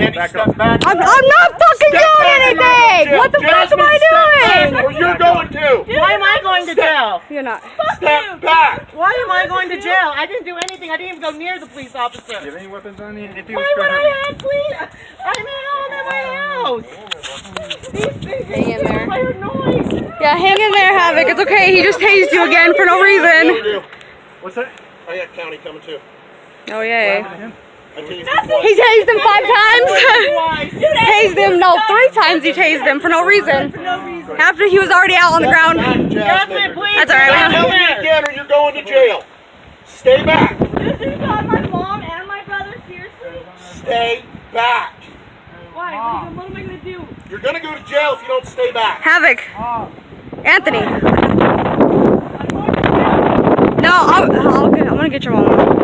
Andy, step back. I'm not fucking doing anything! What the fuck am I doing? Or you're going to. Why am I going to jail? You're not. Step back. Why am I going to jail? I didn't do anything. I didn't even go near the police officer. Do you have any weapons on you? If you Why would I actually? I'm at home at my house. These things Hang in there. are noise. Yeah, hang in there, Havoc. It's okay. He just tased you again for no reason. What's that? I got county coming too. Oh, yay. I tased him He tased him 5 times. Tased him, no, 3 times he tased him for no reason. After he was already out on the ground. Jasmine, please. That's all right. I'm telling you again, or you're going to jail. Stay back. This is on my mom and my brother, seriously? Stay back. Why? What am I going to do? You're going to go to jail if you don't stay back. Havoc. Anthony. No, I'm going to get your mom.